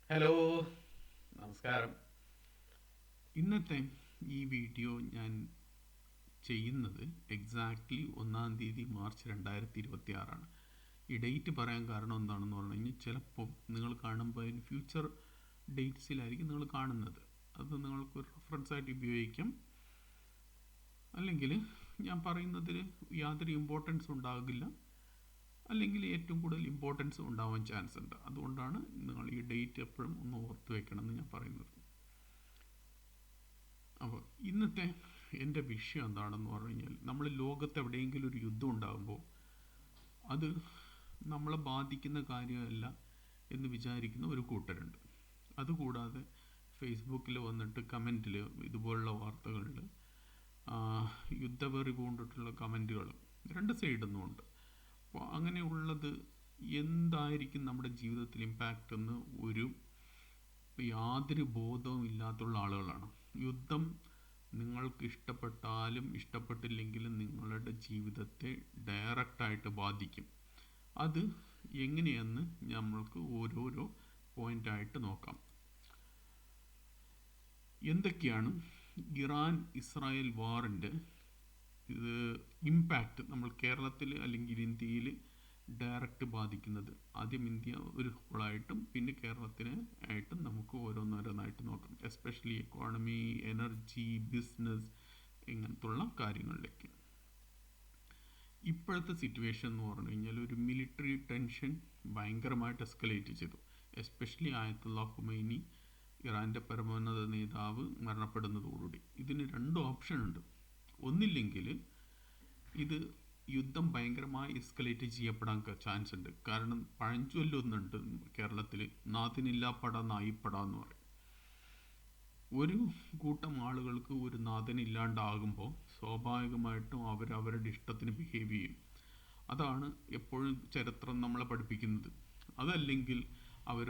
Hello, നമസ്കാരം. ഇന്നത്തെ ഈ വീഡിയോ ഞാൻ ചെയ്യുന്നത് എക്സാക്ട്ലി 1 മാർച്ച് 2026 ഈ ഡേറ്റ് പറയാൻ കാരണം എന്താണെന്ന് പറഞ്ഞു കഴിഞ്ഞാൽ ചിലപ്പോൾ നിങ്ങൾ കാണുമ്പോൾ അതിന് ഫ്യൂച്ചർ ഡേറ്റ്സിലായിരിക്കും നിങ്ങൾ കാണുന്നത്. അത് നിങ്ങൾക്ക് റെഫറൻസ് ആയിട്ട് ഉപയോഗിക്കാം. അല്ലെങ്കിൽ ഞാൻ പറയുന്നതിൽ യാതൊരു ഇമ്പോർട്ടൻസ് ഉണ്ടാകില്ല, അല്ലെങ്കിൽ ഏറ്റവും കൂടുതൽ ഇമ്പോർട്ടൻസ് ഉണ്ടാവാൻ ചാൻസ് ഉണ്ട്. അതുകൊണ്ടാണ് നിങ്ങൾ ഈ ഡേറ്റ് എപ്പോഴും ഒന്ന് ഓർത്ത് വെക്കണമെന്ന് ഞാൻ പറയുന്നത്. അപ്പോൾ ഇന്നത്തെ എൻ്റെ വിഷയം എന്താണെന്ന് പറഞ്ഞു കഴിഞ്ഞാൽ, നമ്മൾ ലോകത്ത് എവിടെയെങ്കിലും ഒരു യുദ്ധം ഉണ്ടാകുമ്പോൾ അത് നമ്മളെ ബാധിക്കുന്ന കാര്യമല്ല എന്ന് വിചാരിക്കുന്ന ഒരു കൂട്ടരുണ്ട്. അതുകൂടാതെ ഫേസ്ബുക്കിൽ വന്നിട്ട് കമൻറ്റിൽ ഇതുപോലുള്ള വാർത്തകളിൽ യുദ്ധവെറി പൂണ്ടിട്ടുള്ള കമൻറ്റുകൾ രണ്ട് സൈഡിൽ നിന്നുമുണ്ട്. അപ്പോൾ അങ്ങനെയുള്ളത് എന്തായിരിക്കും നമ്മുടെ ജീവിതത്തിൽ ഇമ്പാക്റ്റ് എന്ന് യാതൊരു ബോധവും ഇല്ലാത്തുള്ള ആളുകളാണ്. യുദ്ധം നിങ്ങൾക്ക് ഇഷ്ടപ്പെട്ടാലും ഇഷ്ടപ്പെട്ടില്ലെങ്കിലും നിങ്ങളുടെ ജീവിതത്തെ ഡയറക്റ്റായിട്ട് ബാധിക്കും. അത് എങ്ങനെയെന്ന് നമ്മൾക്ക് ഓരോരോ പോയിൻ്റായിട്ട് നോക്കാം. എന്തൊക്കെയാണ് ഇറാൻ ഇസ്രായേൽ വാറിൻ്റെ ഇമ്പാക്റ്റ് നമ്മൾ കേരളത്തിൽ അല്ലെങ്കിൽ ഇന്ത്യയിൽ ഡയറക്റ്റ് ബാധിക്കുന്നത്? ആദ്യം ഇന്ത്യ ഒരു ഹോളായിട്ടും പിന്നെ കേരളത്തിനെ ആയിട്ടും നമുക്ക് ഓരോന്നോരോന്നായിട്ട് നോക്കാം. എസ്പെഷ്യലി എക്കോണമി, എനർജി, ബിസിനസ്, ഇങ്ങനത്തുള്ള കാര്യങ്ങളിലേക്ക്. ഇപ്പോഴത്തെ സിറ്റുവേഷൻ എന്ന് പറഞ്ഞു കഴിഞ്ഞാൽ ഒരു മിലിറ്ററി ടെൻഷൻ ഭയങ്കരമായിട്ട് എസ്കലേറ്റ് ചെയ്തു. എസ്പെഷ്യലി ആയത്തുള്ള ഖുമൈനി, ഇറാൻ്റെ പരമോന്നത നേതാവ് മരണപ്പെടുന്നതോടുകൂടി ഇതിന് രണ്ട് ഓപ്ഷൻ ഉണ്ട്. ഒന്നില്ലെങ്കിൽ ഇത് യുദ്ധം ഭയങ്കരമായി എസ്കലേറ്റ് ചെയ്യപ്പെടാൻ ചാൻസ് ഉണ്ട്. കാരണം പഴഞ്ചൊല്ലൊന്നുണ്ട് കേരളത്തിൽ, നാഥനില്ലാപ്പട നായിപ്പട എന്ന് പറയും. ഒരു കൂട്ടം ആളുകൾക്ക് ഒരു നാഥനില്ലാണ്ടാകുമ്പോൾ സ്വാഭാവികമായിട്ടും അവരവരുടെ ഇഷ്ടത്തിന് ബിഹേവ് ചെയ്യും. അതാണ് എപ്പോഴും ചരിത്രം നമ്മളെ പഠിപ്പിക്കുന്നത്. അതല്ലെങ്കിൽ അവർ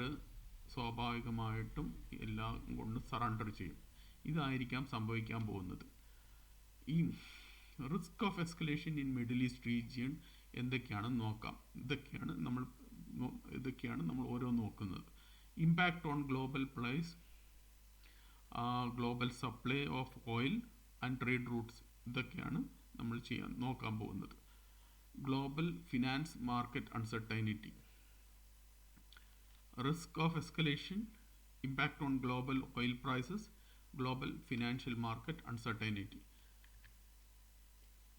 സ്വാഭാവികമായിട്ടും എല്ലാം കൊണ്ട് സറണ്ടർ ചെയ്യും. ഇതായിരിക്കാം സംഭവിക്കാൻ പോകുന്നത്. ഈ risk of escalation in middle east region എന്തൊക്കെയാണെന്ന് നോക്കാം. ഇതൊക്കെയാണ് നമ്മൾ ഓരോ നോക്കുന്നത്. Impact on global price, global supply of oil and trade routes, ഇതൊക്കെയാണ് നമ്മൾ നോക്കാൻ പോകുന്നത്. Global finance market uncertainty, risk of escalation, impact on global oil prices, global financial market uncertainty.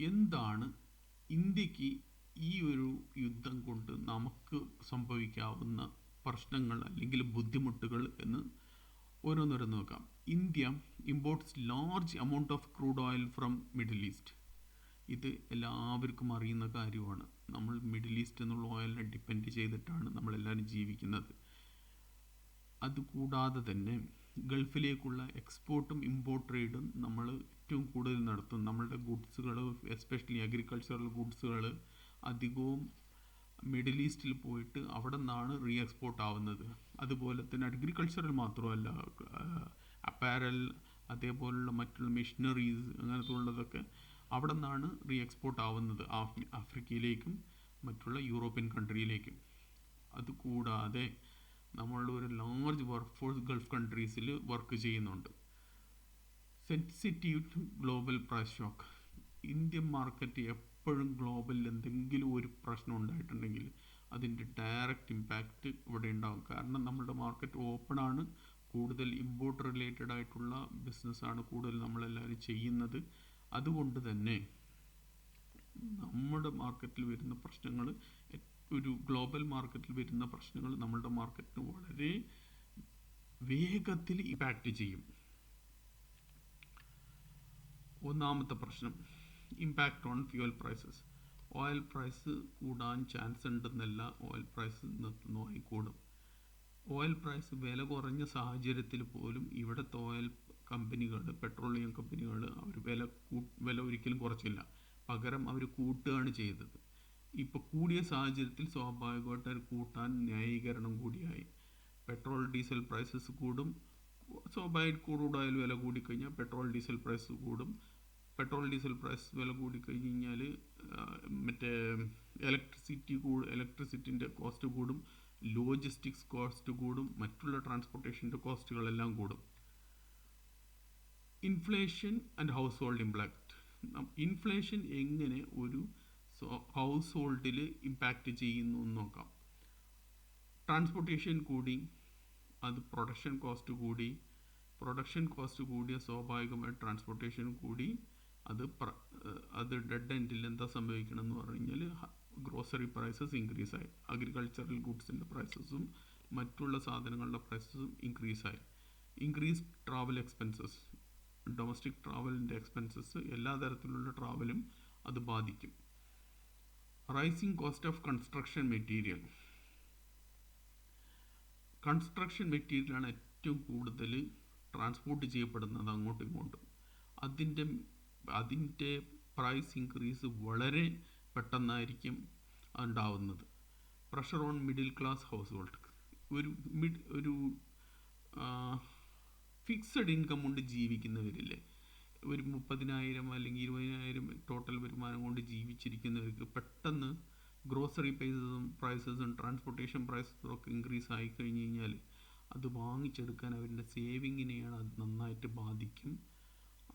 എന്താണ് ഇന്ത്യക്ക് ഈ ഒരു യുദ്ധം കൊണ്ട് നമുക്ക് സംഭവിക്കാവുന്ന പ്രശ്നങ്ങൾ അല്ലെങ്കിൽ ബുദ്ധിമുട്ടുകൾ എന്ന് ഓരോന്നോരോന്ന് നോക്കാം. India imports large amount of crude oil from middle east. ഇത് എല്ലാവർക്കും അറിയുന്ന കാര്യമാണ്. നമ്മൾ മിഡിൽ ഈസ്റ്റ് എന്നുള്ള ഓയിലിനെ ഡിപ്പെൻഡ് ചെയ്തിട്ടാണ് നമ്മളെല്ലാവരും ജീവിക്കുന്നത്. അതുകൂടാതെ തന്നെ ഗൾഫിലേക്കുള്ള എക്സ്പോർട്ടും ഇമ്പോർട്ട് ട്രേഡും നമ്മൾ ഏറ്റവും കൂടുതൽ നടത്തും. നമ്മളുടെ ഗുഡ്സുകൾ, എസ്പെഷ്യലി അഗ്രികൾച്ചറൽ ഗുഡ്സുകൾ അധികവും മിഡിൽ ഈസ്റ്റിൽ പോയിട്ട് അവിടെ നിന്നാണ് റീ എക്സ്പോർട്ട് ആവുന്നത്. അതുപോലെ തന്നെ അഗ്രികൾച്ചറൽ മാത്രമല്ല, അപ്പാരൽ, അതേപോലുള്ള മറ്റുള്ള മെഷീനറീസ്, അങ്ങനത്തെ ഉള്ളതൊക്കെ അവിടെ നിന്നാണ് റീ എക്സ്പോർട്ട് ആവുന്നത് ആഫ്രിക്കയിലേക്കും മറ്റുള്ള യൂറോപ്യൻ കൺട്രിയിലേക്കും. അതുകൂടാതെ നമ്മളുടെ ഒരു ലാർജ് വർക്ക് ഫോഴ്സ് ഗൾഫ് കൺട്രീസിൽ വർക്ക് ചെയ്യുന്നുണ്ട്. Sensitive to global price shock. Indian market എപ്പോഴും ഗ്ലോബലിൽ എന്തെങ്കിലും ഒരു പ്രശ്നം ഉണ്ടായിട്ടുണ്ടെങ്കിൽ അതിൻ്റെ ഡയറക്റ്റ് ഇമ്പാക്റ്റ് ഇവിടെ ഉണ്ടാകും. കാരണം നമ്മുടെ മാർക്കറ്റ് ഓപ്പൺ ആണ്, കൂടുതൽ ഇമ്പോർട്ട് റിലേറ്റഡ് ആയിട്ടുള്ള ബിസിനസ്സാണ് കൂടുതൽ നമ്മളെല്ലാവരും ചെയ്യുന്നത്. അതുകൊണ്ട് തന്നെ നമ്മുടെ മാർക്കറ്റിൽ വരുന്ന പ്രശ്നങ്ങൾ, ഒരു ഗ്ലോബൽ മാർക്കറ്റിൽ വരുന്ന പ്രശ്നങ്ങൾ നമ്മളുടെ മാർക്കറ്റിന് വളരെ വേഗത്തിൽ ഇമ്പാക്റ്റ് ചെയ്യും. ഒന്നാമത്തെ പ്രശ്നം impact on fuel prices. Oil price കൂടാൻ ചാൻസ് ഉണ്ടെന്നല്ല, ഓയിൽ പ്രൈസ് നിർത്തുന്നതായി കൂടും. ഓയിൽ പ്രൈസ് വില കുറഞ്ഞ സാഹചര്യത്തിൽ പോലും ഇവിടുത്തെ ഓയിൽ കമ്പനികൾ, പെട്രോളിയം കമ്പനികൾ, അവർ വില ഒരിക്കലും കുറച്ചില്ല. പകരം അവർ കൂട്ടുകയാണ് ചെയ്തത്. ഇപ്പോൾ കൂടിയ സാഹചര്യത്തിൽ സ്വാഭാവികമായിട്ട് അവർ കൂട്ടാൻ ന്യായീകരണം കൂടിയായി. പെട്രോൾ ഡീസൽ പ്രൈസസ് കൂടും. സ്വാഭാവിക ക്രൂഡ് ഓയിൽ വില കൂടിക്കഴിഞ്ഞാൽ പെട്രോൾ ഡീസൽ പ്രൈസ് കൂടും. പെട്രോൾ ഡീസൽ പ്രൈസ് വില കൂടിക്കഴിഞ്ഞ് കഴിഞ്ഞാൽ മറ്റേ ഇലക്ട്രിസിറ്റിൻ്റെ കോസ്റ്റ് കൂടും. ലോജിസ്റ്റിക്സ് കോസ്റ്റ് കൂടും, മറ്റുള്ള ട്രാൻസ്പോർട്ടേഷൻ്റെ കോസ്റ്റുകളെല്ലാം കൂടും. Inflation and house hold impact. Inflation എങ്ങനെ ഒരു ഹൗസ് ഹോൾഡിൽ ഇമ്പാക്റ്റ് ചെയ്യുന്നു എന്ന് നോക്കാം. ട്രാൻസ്പോർട്ടേഷൻ കൂടി, അത് പ്രൊഡക്ഷൻ കോസ്റ്റ് കൂടി. പ്രൊഡക്ഷൻ കോസ്റ്റ് കൂടിയ സ്വാഭാവികമായി ട്രാൻസ്പോർട്ടേഷൻ കൂടി. അത് ഡെഡ് എൻഡിൽ എന്താ സംഭവിക്കണം എന്ന് പറഞ്ഞു കഴിഞ്ഞാൽ ഗ്രോസറി പ്രൈസസ് ഇൻക്രീസ് ആയി, അഗ്രികൾച്ചറൽ ഗുഡ്സിൻ്റെ പ്രൈസസും മറ്റുള്ള സാധനങ്ങളുടെ പ്രൈസസും ഇൻക്രീസ് ആയി. ഇൻക്രീസ് ട്രാവൽ എക്സ്പെൻസസ്, ഡൊമസ്റ്റിക് ട്രാവലിൻ്റെ എക്സ്പെൻസസ്, എല്ലാ തരത്തിലുള്ള ട്രാവലും അത് ബാധിക്കും. Rising cost of construction material. Construction മെറ്റീരിയലാണ് ഏറ്റവും കൂടുതൽ ട്രാൻസ്പോർട്ട് ചെയ്യപ്പെടുന്നത് അങ്ങോട്ടും ഇങ്ങോട്ടും. അതിൻ്റെ പ്രൈസ് ഇൻക്രീസ് വളരെ പെട്ടെന്നായിരിക്കും ഉണ്ടാവുന്നത്. Pressure on middle class house hold. ഒരു ഫിക്സഡ് ഇൻകം കൊണ്ട് ജീവിക്കുന്നവരില്ലേ, ഒരു 30,000 അല്ലെങ്കിൽ 20,000 ടോട്ടൽ വരുമാനം കൊണ്ട് ജീവിച്ചിരിക്കുന്നവർക്ക് പെട്ടെന്ന് ഗ്രോസറി പ്രൈസസും ട്രാൻസ്പോർട്ടേഷൻ പ്രൈസസും ഒക്കെ ഇൻക്രീസ് ആയി കഴിഞ്ഞ് കഴിഞ്ഞാൽ അത് വാങ്ങിച്ചെടുക്കാൻ അവരുടെ സേവിങ്ങിനെയാണ് അത് നന്നായിട്ട് ബാധിക്കും.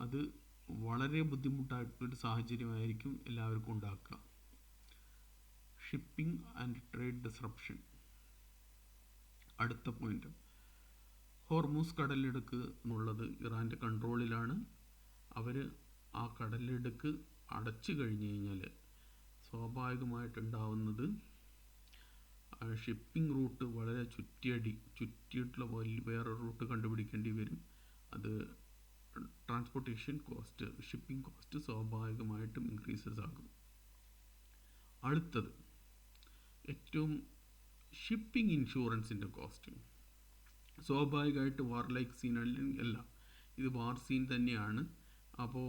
അത് വളരെ ബുദ്ധിമുട്ടായിട്ടൊരു സാഹചര്യമായിരിക്കും എല്ലാവർക്കും ഉണ്ടാക്കുക. Shipping and trade disruption. അടുത്ത പോയിന്റ്, ഹോർമൂസ് കടലിടുക്ക് എന്നുള്ളത് ഇറാൻ്റെ കൺട്രോളിലാണ്. അവർ ആ കടലിടുക്ക് അടച്ചു കഴിഞ്ഞ് കഴിഞ്ഞാൽ സ്വാഭാവികമായിട്ടുണ്ടാവുന്നത് ഷിപ്പിംഗ് റൂട്ട് വളരെ ചുറ്റിയിട്ടുള്ള വേറെ റൂട്ട് കണ്ടുപിടിക്കേണ്ടി വരും. അത് ട്രാൻസ്പോർട്ടേഷൻ കോസ്റ്റ്, ഷിപ്പിംഗ് കോസ്റ്റ് സ്വാഭാവികമായിട്ടും ഇൻക്രീസസ് ആകും. അടുത്തത് ഏറ്റവും ഷിപ്പിംഗ് ഇൻഷുറൻസിൻ്റെ കോസ്റ്റ്. സ്വാഭാവികമായിട്ട് വാർ ലൈക്ക് സീൻ അല്ല, ഇത് വാർ സീൻ തന്നെയാണ്. അപ്പോൾ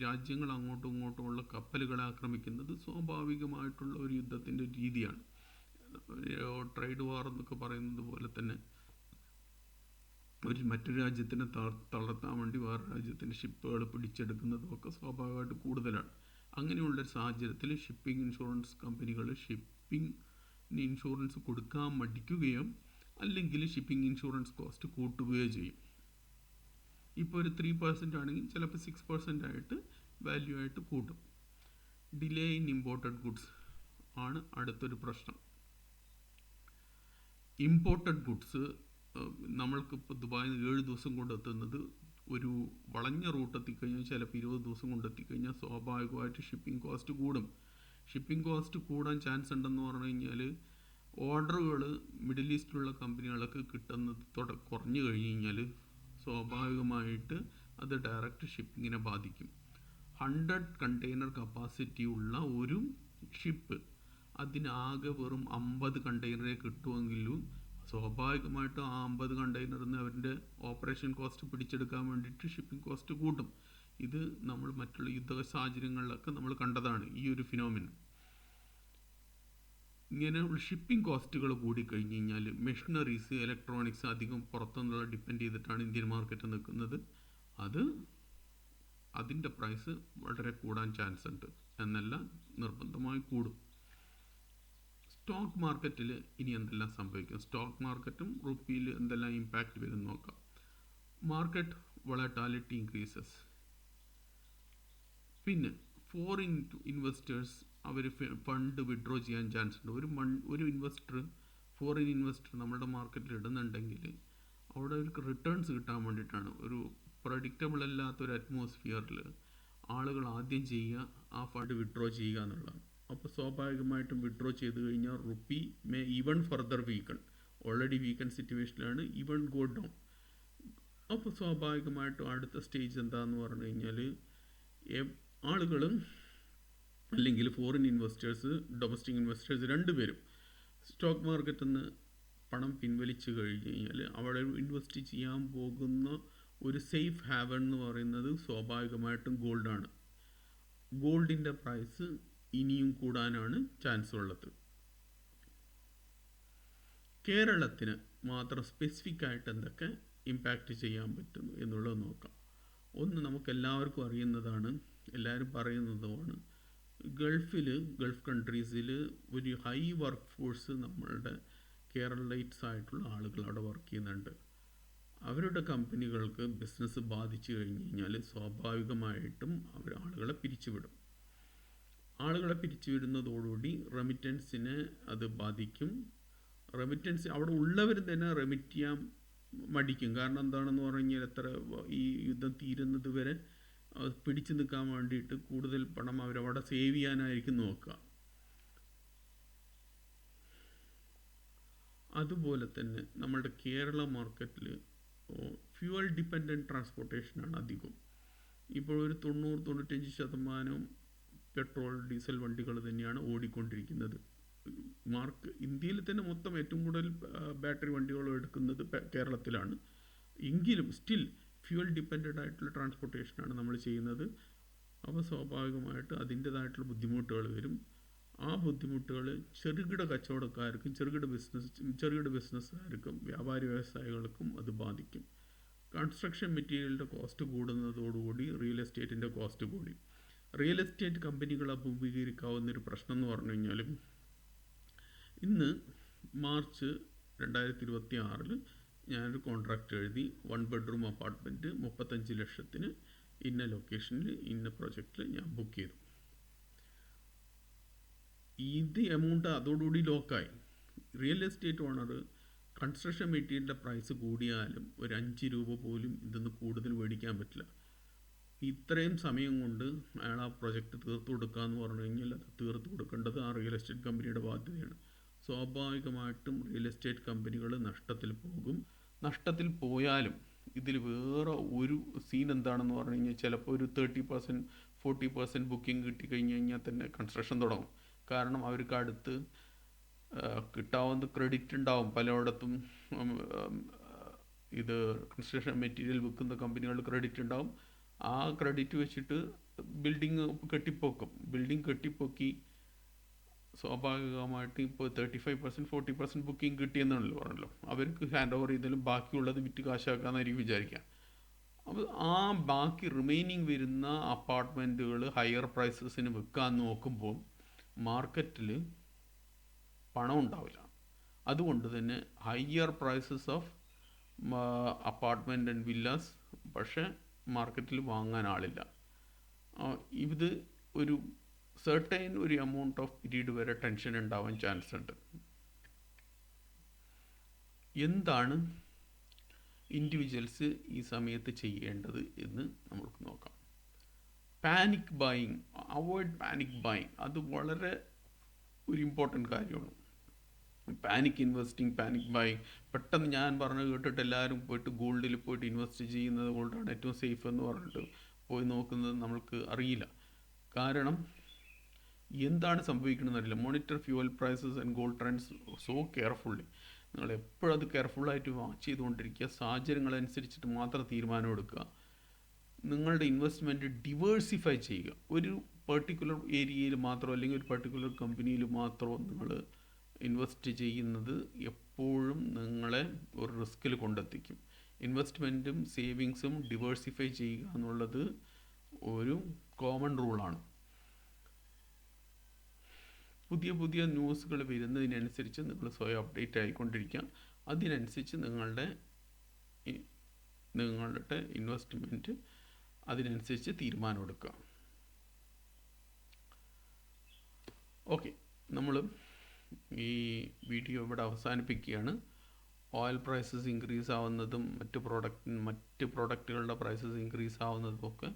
രാജ്യങ്ങൾ അങ്ങോട്ടും ഇങ്ങോട്ടുമുള്ള കപ്പലുകളെ ആക്രമിക്കുന്നത് സ്വാഭാവികമായിട്ടുള്ള ഒരു യുദ്ധത്തിൻ്റെ രീതിയാണ്. ട്രേഡ് വാർ എന്നൊക്കെ പറയുന്നത് പോലെ തന്നെ മറ്റൊരു രാജ്യത്തിനെ തളർത്താൻ വേണ്ടി വേറെ രാജ്യത്തിൻ്റെ ഷിപ്പുകൾ പിടിച്ചെടുക്കുന്നതും ഒക്കെ സ്വാഭാവികമായിട്ട് കൂടുതലാണ്. അങ്ങനെയുള്ളൊരു സാഹചര്യത്തിൽ ഷിപ്പിംഗ് ഇൻഷുറൻസ് കമ്പനികൾ ഷിപ്പിംഗ് ഇൻഷുറൻസ് കൊടുക്കാൻ മടിക്കുകയോ അല്ലെങ്കിൽ ഷിപ്പിംഗ് ഇൻഷുറൻസ് കോസ്റ്റ് കൂട്ടുകയോ ചെയ്യും. ഇപ്പോൾ ഒരു 3% ആണെങ്കിൽ ചിലപ്പോൾ 6% ആയിട്ട് വാല്യൂ ആയിട്ട് കൂട്ടും. ഡിലേ ഇൻ ഇമ്പോർട്ടഡ് ഗുഡ്സ് ആണ് അടുത്തൊരു പ്രശ്നം. ഇമ്പോർട്ടഡ് ഗുഡ്സ് നമ്മൾക്കിപ്പോൾ ദുബായിൽ 7 ദിവസം കൊണ്ട് എത്തുന്നത് ഒരു വളഞ്ഞ റൂട്ട് എത്തിക്കഴിഞ്ഞാൽ ചിലപ്പോൾ 20 ദിവസം കൊണ്ട് എത്തിക്കഴിഞ്ഞാൽ സ്വാഭാവികമായിട്ട് ഷിപ്പിംഗ് കോസ്റ്റ് കൂടും. ഷിപ്പിംഗ് കോസ്റ്റ് കൂടാൻ ചാൻസ് ഉണ്ടെന്ന് പറഞ്ഞു കഴിഞ്ഞാൽ ഓർഡറുകൾ മിഡിൽ ഈസ്റ്റിലുള്ള കമ്പനികൾക്ക് കിട്ടുന്നത് കുറഞ്ഞു കഴിഞ്ഞ് കഴിഞ്ഞാൽ സ്വാഭാവികമായിട്ട് അത് ഡയറക്റ്റ് ഷിപ്പിങ്ങിനെ ബാധിക്കും. 100 കണ്ടെയ്നർ കപ്പാസിറ്റി ഉള്ള ഒരു ഷിപ്പ് അതിനാകെ വെറും 50 കണ്ടെയ്നറെ കിട്ടുമെങ്കിലും സ്വാഭാവികമായിട്ടും ആ 50 കണ്ടെയ്നറിൽ നിന്ന് അവരുടെ ഓപ്പറേഷൻ കോസ്റ്റ് പിടിച്ചെടുക്കാൻ വേണ്ടിയിട്ട് ഷിപ്പിംഗ് കോസ്റ്റ് കൂട്ടും. ഇത് നമ്മൾ മറ്റുള്ള യുദ്ധ സാഹചര്യങ്ങളിലൊക്കെ നമ്മൾ കണ്ടതാണ് ഈ ഒരു ഫിനോമിന. ഇങ്ങനെയുള്ള ഷിപ്പിംഗ് കോസ്റ്റുകൾ കൂടിക്കഴിഞ്ഞ് കഴിഞ്ഞാൽ മെഷീനറീസ്, ഇലക്ട്രോണിക്സ് അധികം പുറത്തുനിന്നുള്ള ഡിപ്പെൻഡ് ചെയ്തിട്ടാണ് ഇന്ത്യൻ മാർക്കറ്റ് നിൽക്കുന്നത്. അതിൻ്റെ പ്രൈസ് വളരെ കൂടാൻ ചാൻസ് ഉണ്ട് എന്നല്ല, നിർബന്ധമായി കൂടും. സ്റ്റോക്ക് മാർക്കറ്റിൽ ഇനി എന്തെല്ലാം സംഭവിക്കും, സ്റ്റോക്ക് മാർക്കറ്റും റുപ്പിയിൽ എന്തെല്ലാം ഇമ്പാക്റ്റ് വരും നോക്കാം. Market volatility increases. പിന്നെ ഫോറിൻ ഇൻവെസ്റ്റേഴ്സ് അവർ ഫണ്ട് വിഡ്രോ ചെയ്യാൻ ചാൻസ് ഉണ്ട്. ഒരു ഫോറിൻ ഇൻവെസ്റ്റർ നമ്മുടെ മാർക്കറ്റിൽ ഇടുന്നുണ്ടെങ്കിൽ അവിടെ അവർക്ക് റിട്ടേൺസ് കിട്ടാൻ വേണ്ടിയിട്ടാണ്. ഒരു പ്രഡിക്റ്റബിൾ അല്ലാത്തൊരു അറ്റ്മോസ്ഫിയറിൽ ആളുകൾ ആദ്യം ചെയ്യുക ആ ഫണ്ട് വിഡ്രോ ചെയ്യുക എന്നുള്ളതാണ്. അപ്പോൾ സ്വാഭാവികമായിട്ടും വിഡ്രോ ചെയ്ത് കഴിഞ്ഞാൽ rupee may even further weaken, already weaken സിറ്റുവേഷനിലാണ്, ഈവൺ ഗോ ഡൗൺ. അപ്പോൾ സ്വാഭാവികമായിട്ടും അടുത്ത സ്റ്റേജ് എന്താണെന്ന് പറഞ്ഞു കഴിഞ്ഞാൽ ആളുകൾ അല്ലെങ്കിൽ ഫോറിൻ ഇൻവെസ്റ്റേഴ്സ്, ഡൊമസ്റ്റിക് ഇൻവെസ്റ്റേഴ്സ് രണ്ടുപേരും സ്റ്റോക്ക് മാർക്കറ്റിൽ നിന്ന് പണം പിൻവലിച്ചു കഴിഞ്ഞ് കഴിഞ്ഞാൽ അവിടെ ഇൻവെസ്റ്റ് ചെയ്യാൻ പോകുന്ന ഒരു സേഫ് ഹാവൻ എന്ന് പറയുന്നത് സ്വാഭാവികമായിട്ടും ഗോൾഡാണ്. ഗോൾഡിൻ്റെ പ്രൈസ് ഇനിയും കൂടാനാണ് ചാൻസ് ഉള്ളത്. കേരളത്തിന് മാത്രം സ്പെസിഫിക് ആയിട്ട് എന്തൊക്കെ ഇമ്പാക്റ്റ് ചെയ്യാൻ പറ്റുന്നു എന്നുള്ളത് നോക്കാം. ഒന്ന്, നമുക്ക് എല്ലാവർക്കും അറിയുന്നതാണ്, എല്ലാവരും പറയുന്നതുമാണ് ഗൾഫ് കൺട്രീസിൽ ഒരു ഹൈ വർക്ക് ഫോഴ്സ് നമ്മളുടെ കേരളൈറ്റ്സ് ആയിട്ടുള്ള ആളുകൾ അവിടെ വർക്ക് ചെയ്യുന്നുണ്ട്. അവരുടെ കമ്പനികൾക്ക് ബിസിനസ് ബാധിച്ചു കഴിഞ്ഞ് കഴിഞ്ഞാൽ സ്വാഭാവികമായിട്ടും അവർ ആളുകളെ പിരിച്ചുവിടും. ആളുകളെ പിരിച്ചുവിടുന്നതോടുകൂടി റെമിറ്റൻസിനെ അത് ബാധിക്കും. റെമിറ്റൻസ് അവിടെ ഉള്ളവർ തന്നെ റെമിറ്റ് ചെയ്യാൻ മടിക്കും. കാരണം എന്താണെന്ന് പറഞ്ഞു കഴിഞ്ഞാൽ ഈ യുദ്ധം തീരുന്നത് വരെ പിടിച്ചു നിൽക്കാൻ വേണ്ടിയിട്ട് കൂടുതൽ പണം അവരവിടെ സേവ് ചെയ്യാനായിരിക്കും നോക്കുക. അതുപോലെ തന്നെ നമ്മളുടെ കേരള മാർക്കറ്റിൽ ഫ്യൂവൽ ഡിപ്പെൻഡൻറ്റ് ട്രാൻസ്പോർട്ടേഷനാണ് അധികം. ഇപ്പോൾ ഒരു 90-95% പെട്രോൾ ഡീസൽ വണ്ടികൾ തന്നെയാണ് ഓടിക്കൊണ്ടിരിക്കുന്നത്. ഇന്ത്യയിൽ തന്നെ മൊത്തം ഏറ്റവും കൂടുതൽ ബാറ്ററി വണ്ടികൾ എടുക്കുന്നത് കേരളത്തിലാണ്. എങ്കിലും സ്റ്റിൽ ഫ്യൂവൽ ഡിപ്പെൻഡൻ്റ് ആയിട്ടുള്ള ട്രാൻസ്പോർട്ടേഷനാണ് നമ്മൾ ചെയ്യുന്നത്. അപ്പോൾ സ്വാഭാവികമായിട്ട് അതിൻ്റേതായിട്ടുള്ള ബുദ്ധിമുട്ടുകൾ വരും. ആ ബുദ്ധിമുട്ടുകൾ ചെറുകിട കച്ചവടക്കാർക്കും ചെറുകിട ബിസിനസ്സുകാർക്കും വ്യാപാരി വ്യവസായികൾക്കും അത് ബാധിക്കും. കൺസ്ട്രക്ഷൻ മെറ്റീരിയലിൻ്റെ കോസ്റ്റ് കൂടുന്നതോടുകൂടി റിയൽ എസ്റ്റേറ്റിൻ്റെ കോസ്റ്റ് കൂടി. റിയൽ എസ്റ്റേറ്റ് കമ്പനികൾ അഭിമുഖീകരിക്കാവുന്നൊരു പ്രശ്നം എന്ന് പറഞ്ഞു കഴിഞ്ഞാൽ, ഇന്ന് മാർച്ച് 2026 ഞാനൊരു കോൺട്രാക്റ്റ് എഴുതി 1 ബെഡ്റൂം അപ്പാർട്ട്മെൻറ്റ് 35 ലക്ഷത്തിന് ഇന്ന ലൊക്കേഷനിൽ ഇന്ന പ്രൊജക്റ്റിൽ ഞാൻ ബുക്ക് ചെയ്തു. ഇത് എമൗണ്ട് അതോടുകൂടി ലോക്കായി. റിയൽ എസ്റ്റേറ്റ് ഓണർ കൺസ്ട്രക്ഷൻ മെറ്റീരിയലിൻ്റെ പ്രൈസ് കൂടിയാലും ഒരു 5 രൂപ പോലും ഇതിന്ന് കൂടുതൽ മേടിക്കാൻ പറ്റില്ല. ഇത്രയും സമയം കൊണ്ട് അയാൾ ആ പ്രൊജക്റ്റ് തീർത്തു കൊടുക്കുക എന്ന് പറഞ്ഞു കഴിഞ്ഞാൽ അത് തീർത്തു കൊടുക്കേണ്ടത് ആ റിയൽ എസ്റ്റേറ്റ് കമ്പനിയുടെ ബാധ്യതയാണ്. സ്വാഭാവികമായിട്ടും റിയൽ എസ്റ്റേറ്റ് കമ്പനികൾ നഷ്ടത്തിൽ പോകും. നഷ്ടത്തിൽ പോയാലും ഇതിൽ വേറെ ഒരു സീൻ എന്താണെന്ന് പറഞ്ഞു കഴിഞ്ഞാൽ, ചിലപ്പോൾ ഒരു 30% 40% ബുക്കിംഗ് കിട്ടിക്കഴിഞ്ഞ് കഴിഞ്ഞാൽ തന്നെ കൺസ്ട്രക്ഷൻ തുടങ്ങും. കാരണം അവർക്ക് അടുത്ത് കിട്ടാവുന്ന ക്രെഡിറ്റ് ഉണ്ടാവും. പലയിടത്തും ഇത് കൺസ്ട്രക്ഷൻ മെറ്റീരിയൽ വിൽക്കുന്ന കമ്പനികളുടെ ക്രെഡിറ്റ് ഉണ്ടാവും. ആ ക്രെഡിറ്റ് വെച്ചിട്ട് ബിൽഡിങ് കെട്ടിപ്പൊക്കും. ബിൽഡിംഗ് കെട്ടിപ്പൊക്കി സ്വാഭാവികമായിട്ട് ഇപ്പോൾ 35% 40% ബുക്കിംഗ് കിട്ടിയെന്നാണല്ലോ പറഞ്ഞല്ലോ. അവർക്ക് ഹാൻഡ് ഓവർ ചെയ്താലും ബാക്കിയുള്ളത് വിറ്റ് കാശാക്കാമെന്നായിരിക്കും വിചാരിക്കുക. അപ്പോൾ ആ ബാക്കി റിമൈനിങ് വരുന്ന അപ്പാർട്ട്മെൻറ്റുകൾ ഹയർ പ്രൈസസിന് വിൽക്കാൻ നോക്കുമ്പോൾ മാർക്കറ്റിൽ പണം ഉണ്ടാവില്ല. അതുകൊണ്ട് തന്നെ higher prices of apartment and villas, പക്ഷേ മാർക്കറ്റിൽ വാങ്ങാൻ ആളില്ല. ഇത് ഒരു സെർട്ടൈൻ ഒരു എമൗണ്ട് ഓഫ് പീരീഡ് വരെ ടെൻഷൻ ഉണ്ടാവാൻ ചാൻസ് ഉണ്ട്. എന്താണ് ഇൻഡിവിജ്വൽസ് ഈ സമയത്ത് ചെയ്യേണ്ടത് എന്ന് നമുക്ക് നോക്കാം. Panic buying, avoid panic buying, അത് വളരെ ഒരു ഇമ്പോർട്ടൻറ്റ് കാര്യമാണ്. പാനിക് ഇൻവെസ്റ്റിംഗ്, പാനിക് ബൈയിങ്, പെട്ടെന്ന് ഞാൻ പറഞ്ഞ് കേട്ടിട്ട് എല്ലാവരും പോയിട്ട് ഗോൾഡിൽ പോയിട്ട് ഇൻവെസ്റ്റ് ചെയ്യുന്നത് ഗോൾഡാണ് ഏറ്റവും സേഫ് എന്ന് പറഞ്ഞിട്ട് പോയി നോക്കുന്നത് നമ്മൾക്ക് അറിയില്ല. കാരണം എന്താണ് സംഭവിക്കണമെന്ന് അറിയില്ല. Monitor fuel prices and gold trends so carefully. നിങ്ങൾ എപ്പോഴും അത് കെയർഫുള്ളായിട്ട് വാച്ച് ചെയ്തുകൊണ്ടിരിക്കുക. സാഹചര്യങ്ങളനുസരിച്ചിട്ട് മാത്രം തീരുമാനം എടുക്കുക. നിങ്ങളുടെ ഇൻവെസ്റ്റ്മെൻറ്റ് ഡിവേഴ്സിഫൈ ചെയ്യുക. ഒരു പെർട്ടിക്കുലർ ഏരിയയിൽ മാത്രം അല്ലെങ്കിൽ ഒരു പെർട്ടിക്കുലർ കമ്പനിയിൽ മാത്രം നിങ്ങൾ ഇൻവെസ്റ്റ് ചെയ്യുന്നത് എപ്പോഴും നിങ്ങളെ ഒരു റിസ്കിൽ കൊണ്ടെത്തിക്കും. ഇൻവെസ്റ്റ്മെൻറ്റും സേവിങ്സും ഡിവേഴ്സിഫൈ ചെയ്യുക എന്നുള്ളത് ഒരു കോമൺ റൂളാണ്. പുതിയ പുതിയ ന്യൂസുകൾ വരുന്നതിനനുസരിച്ച് നിങ്ങൾ സ്വയം അപ്ഡേറ്റ് ആയിക്കൊണ്ടിരിക്കുക. അതിനനുസരിച്ച് നിങ്ങളുടെ ഇൻവെസ്റ്റ്മെൻറ്റ് അതിനനുസരിച്ച് തീരുമാനമെടുക്കുക. ഓക്കെ, നമ്മൾ ഈ വീഡിയോ ഇവിടെ അവസാനിപ്പിക്കുകയാണ്. ഓയിൽ പ്രൈസസ് ഇൻക്രീസ് ആവുന്നതും മറ്റ് പ്രോഡക്റ്റുകളുടെ പ്രൈസസ് ഇൻക്രീസ് ആവുന്നതും ഒക്കെ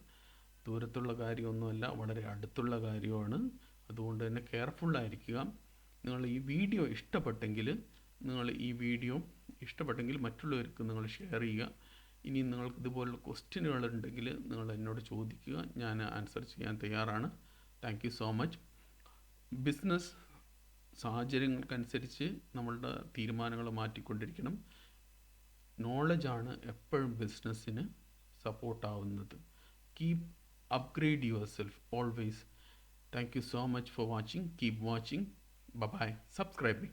ദൂരത്തുള്ള കാര്യമൊന്നുമല്ല, വളരെ അടുത്തുള്ള കാര്യമാണ്. അതുകൊണ്ട് തന്നെ കെയർഫുള്ളായിരിക്കുക. നിങ്ങൾ ഈ വീഡിയോ ഇഷ്ടപ്പെട്ടെങ്കിൽ മറ്റുള്ളവർക്ക് നിങ്ങൾ ഷെയർ ചെയ്യുക. ഇനി നിങ്ങൾക്ക് ഇതുപോലുള്ള ക്വസ്റ്റ്യനുകൾ ഉണ്ടെങ്കിൽ നിങ്ങൾ എന്നോട് ചോദിക്കുക, ഞാൻ ആൻസർ ചെയ്യാൻ തയ്യാറാണ്. Thank you so much. Business സാഹചര്യങ്ങൾക്കനുസരിച്ച് നമ്മളുടെ തീരുമാനങ്ങൾ മാറ്റിക്കൊണ്ടിരിക്കണം. നോളജാണ് എപ്പോഴും ബിസിനസ്സിന് സപ്പോർട്ടാവുന്നത്. Keep upgrade yourself always. Thank you so much for watching. Keep watching. Bye bye. Subscribing.